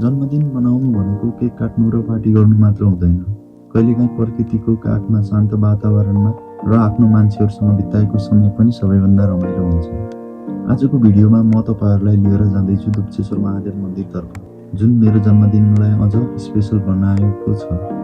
जन्मदिन मनाउनु भनेको केक काट्नु र पार्टी गर्नु मात्र हुँदैन। कहिलेकाहीँ प्रकृतिको काखमा शान्त वातावरणमा र आफ्नो मान्छेहरूसँग बिताएको समय पनि सबैभन्दा रमाइलो हुन्छ। आजको भिडियोमा म तपाईँहरूलाई लिएर जाँदैछु दुप्चेश्वर महादेव मन्दिरतर्फ, जुन मेरो जन्मदिनलाई अझ स्पेसल बनाएको छ।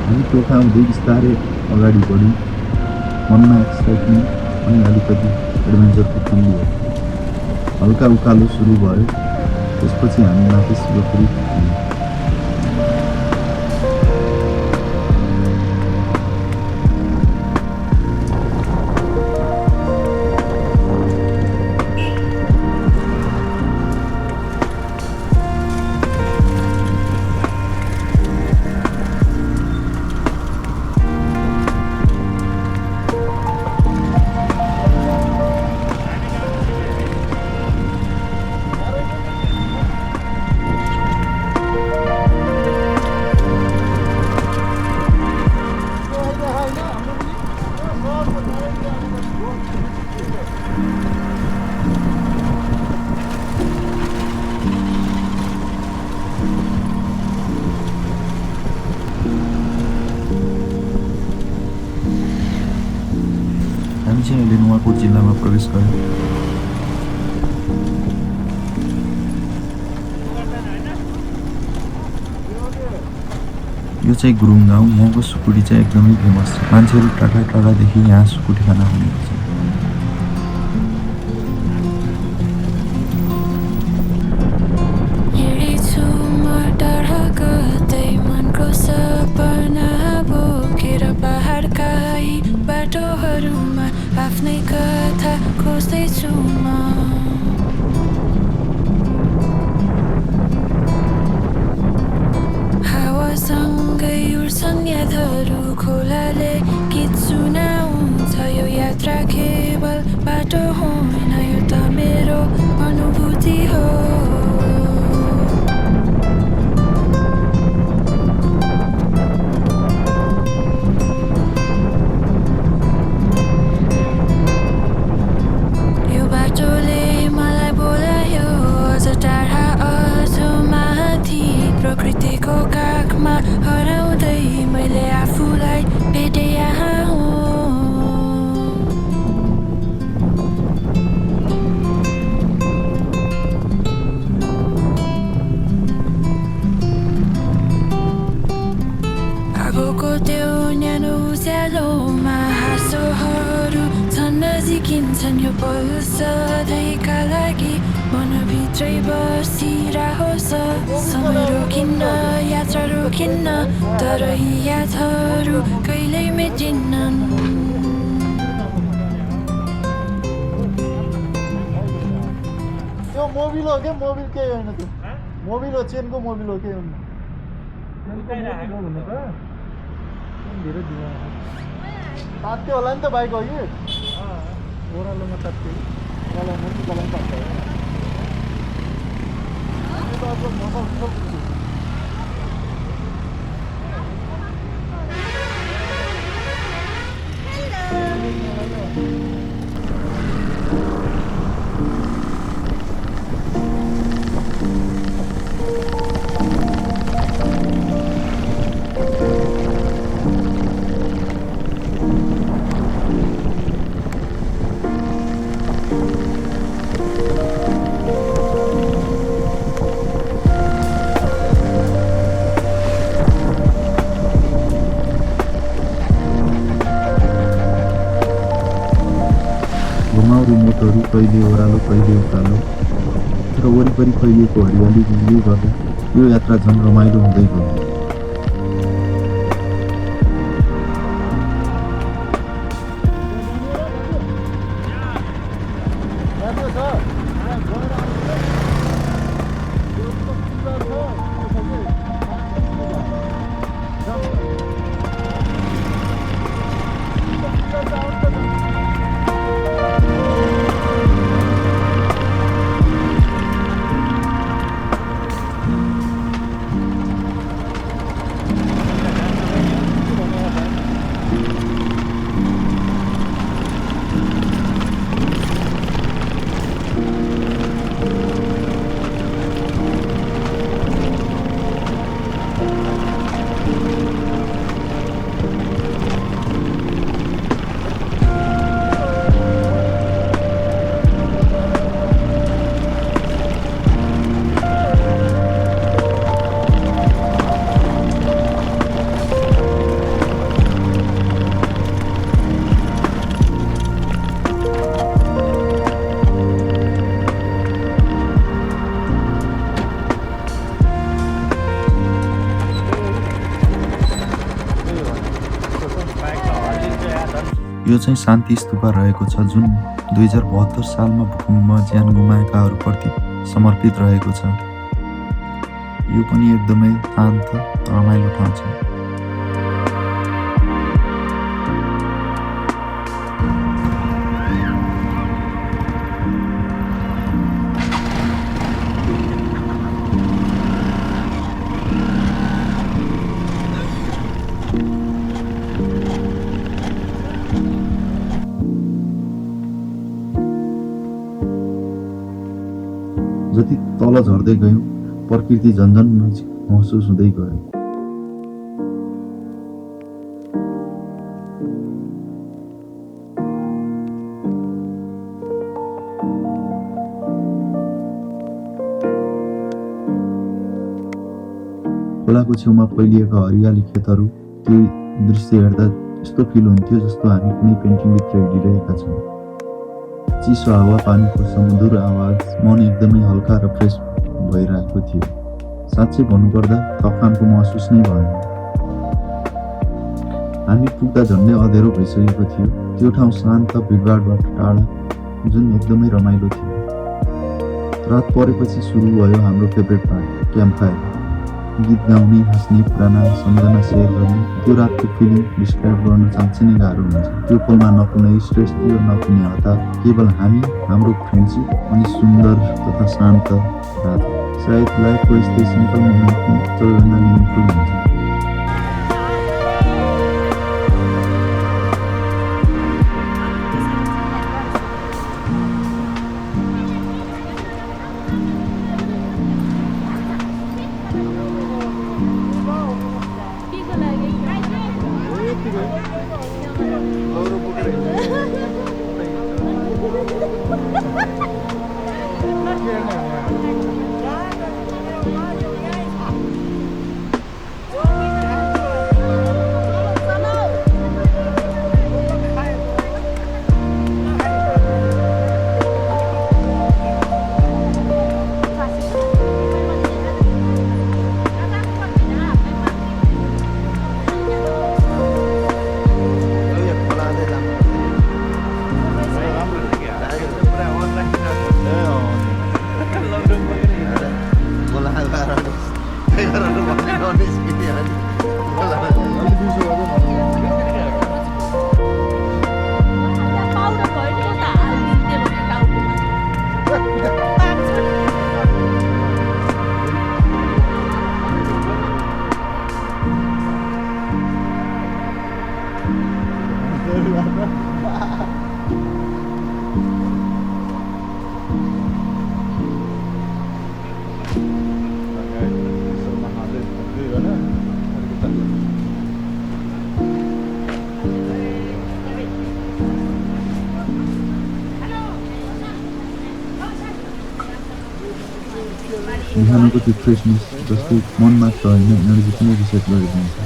हामी टोखा हुँदै बिस्तारै अगाडि बढ्यौँ। मनमा एक्साइटमेन्ट अनि अलिकति एडभेन्चरको फिल भयो। हल्का उकालो सुरु भयो, त्यसपछि हामी माथि शिवपुरी पुग्यौँ। हामी चाहिँ अहिले नुवाकोट जिल्लामा प्रवेश गर्यौँ। यो चाहिँ गुरुङ गाउँ। यहाँको सुकुटी चाहिँ एकदमै फेमस छ। मान्छेहरू टाढा टाढादेखि यहाँ सुकुटी खान आउने गर्छन्। बाटोहरूमा आफ्नै कथा खोज्दैछु म। हावासँगै उड्छन् यादहरू, खोलाले गीत सुनाउँछ। यो यात्रा केवल बाटो होइन, यो त मेरो अनुभूति हो। प्रकृतिको काखमा हराउँदै मैले आफूलाई भेटे यहाँ हो। आगोको त्यो न्यानो उज्यालोमा हाँसोहरू झन् नजिकिन्छन्। यो पल सधैँका लागि मनभित्रै बसिरहोस्। समय रोकिन्न, यात्रा रोकिन्न, तर यी यादहरू कहिल्यै मेटिन्नन्। त्यो मोबिल हो क्या? मोबिल केही होइन, त्यो मोबिल हो, चेनको मोबिल हो, केही हुन्न। तात्यो होला नि त बाइक हो कि ओह्रालोमा तात्यो। ओह्रालोमा पनि तात्यो। बाटोहरू कहिले ओह्रालो कहिले उकालो, तर वरिपरि फैलिएको हरियालीले गर्दा यो यात्रा झन् रमाइलो हुँदै गयो। यो चाहिँ शान्ति स्तूपा रहेको छ, जुन 2072 सालमा भूकम्पमा ज्यान गुमाएकाहरूप्रति समर्पित रहेको छ। यो पनि एकदमै शान्त रमाइलो ठाउँ छ। जति तल झर्दै गयौँ प्रकृति झन्झन नजिक महसुस हुँदै गयो। खोलाको छेउमा फैलिएका हरियाली खेतहरू, त्यो दृश्य हेर्दा यस्तो फिल हुन्थ्यो जस्तो हामी कुनै पेन्टिङभित्र हिँडिरहेका छौँ। चिसो हावा, पानीको सुमधुर आवाज, मन एकदमै हल्का र फ्रेस भइरहेको थियो। साँच्चै भन्नुपर्दा थकानको महसुस नै भएन। हामी पुग्दा झन्डै अँधेरो भइसकेको थियो। त्यो ठाउँ शान्त, भिडभाडबाट टाढा, जुन एकदमै रमाइलो थियो। रात परेपछि सुरु भयो हाम्रो फेभरेट पार्ट, क्याम्पफायर। गीत गाउने, हाँस्ने, पुराना सम्झना सेयर गर्ने। त्यो रातको फिलिङ डिस्क्राइब गर्न साँच्चै नै गाह्रो हुन्छ। त्यो पलमा न कुनै स्ट्रेस थियो, न कुनै हतार, केवल हामी, हाम्रो फ्रेन्डसिप अनि सुन्दर तथा शान्त रात। सायद लाइफको यस्तै सिम्पल मोमेन्ट नै सबैभन्दा मिनिङफुल हुन्छ। बिहानको त्यो फ्रेसनेस जस्तै मन मात्र होइन, एनर्जी पनि रिसेट गरिदिन्छ।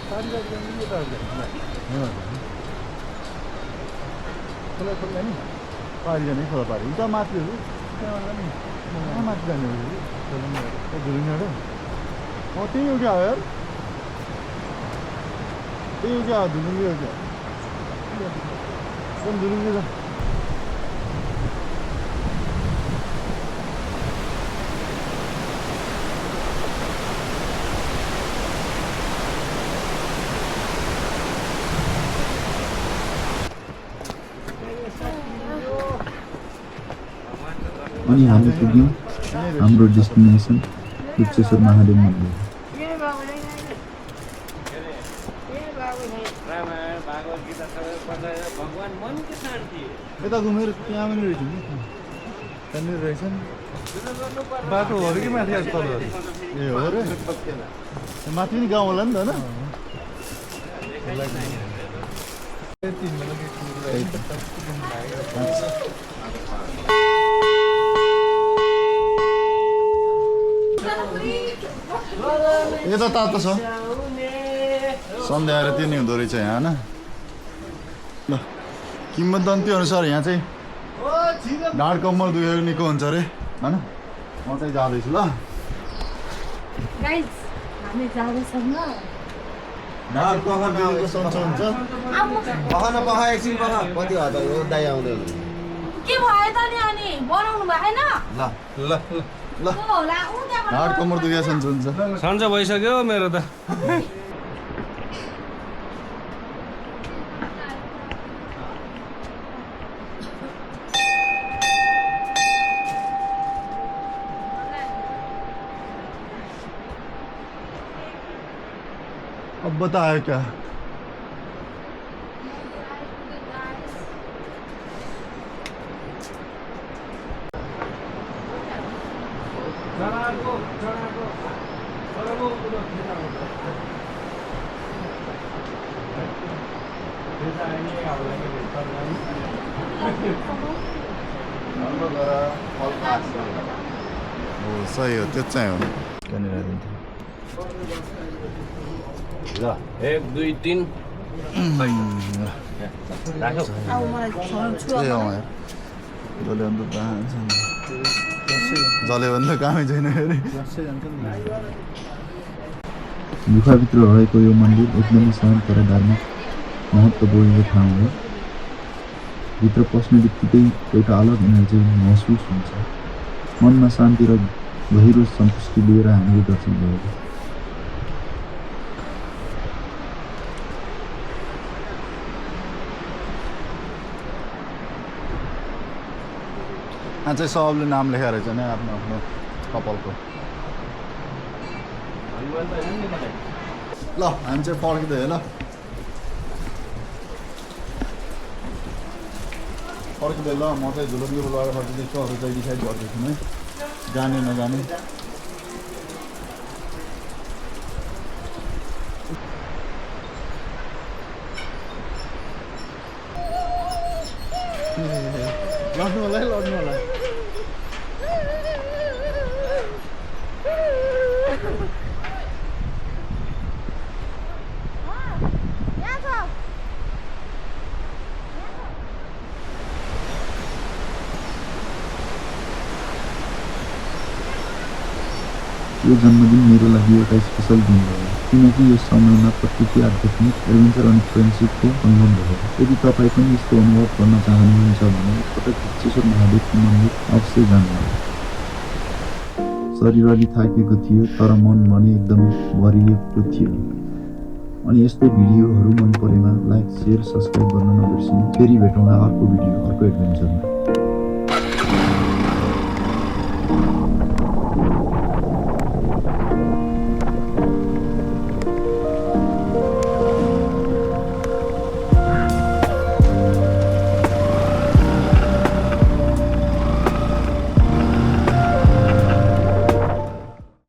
पारी जाने के लिए खोला खोला नि पारी जाने खोला पारी उता माथि हो त्यहाँबाट नि माथि जाने हो झुलुङबाट त्यही हो क्या यार त्यही हो क्या झुलुङ्गे हो क्या एकदम झुलुङ्गे छ अनि हामी पुग्यौँ हाम्रो डेस्टिनेसन गुप्तेश्वर महादेव मन्दिर। यता घुमेर त्यहाँ पनि रहेछ नि त्यहाँनिर रहेछ नि बाटोहरू कि माथि तलहरू ए हो र माथि पनि गाउँ होला नि त होइन यता तातो छ सन्ध्या आएर त्यो नि हुँदो रहेछ यहाँ होइन ल किम्बदन्ती अनुसार यहाँ चाहिँ ढाड कम्मर दुखेर निको हुन्छ अरे होइन म चाहिँ जाँदैछु ल ढाड कम्मर दुखेको सन्चो हुन्छ एकछिन कति हद हो दाइ आउँदैन के भयो त नि अनि बनाउनु भएन ल ल ल ढाड कम्मर दुखेको सन्चो हुन्छ सन्चो भइसक्यो मेरो त अब बतायो क्या सही हो त्यो चाहिँ हो त्यहाँनिर ल 1 2 3 राखौ त्यही हो जसले अन्त जसले भन्दा कामै छैन अरे गुफाभित्र रहेको यो मन्दिर एकदमै शान्त र धार्मिक महत्त्व बोकेको ठाउँ हो। भित्र पस्ने बित्तिकै एउटा अलग एनर्जी महसुस हुन्छ। मनमा शान्ति र गहिरो सन्तुष्टि लिएर हामीले दर्शन गऱ्यौँ। यहाँ चाहिँ सबले नाम लेखेर रहेछ नि आफ्नो आफ्नो कपालको ल हामी चाहिँ फर्किँदै ल फर्किँदै ल म चाहिँ झुलुङ्गे बोलाएर फर्किँदैछु अरू चाहिँ डिसाइड गर्दैछु है जाने नजाने लड्नु होला है लड्नु होला यो जन्मदिन मेरो लागि एउटा स्पेसल दिन भयो किनकि यो समयमा प्रकृति आध्यात्मिक एडभेन्चर अनि फ्रेन्डसिपको सङ्गम भयो। यदि तपाईँ पनि यस्तो अनुभव गर्न चाहनुहुन्छ भने एकपटक गुप्तेश्वर महादेवको मन्दिर अवश्य जानुहोला। शरीर अलि थाकेको थियो तर मन भने एकदमै भरिएको थियो। अनि यस्तै भिडियोहरू मन परेमा लाइक शेयर सब्सक्राइब गर्न नबिर्सनु। फेरि भेटौँला अर्को भिडियो अर्को एडभेन्चरमा।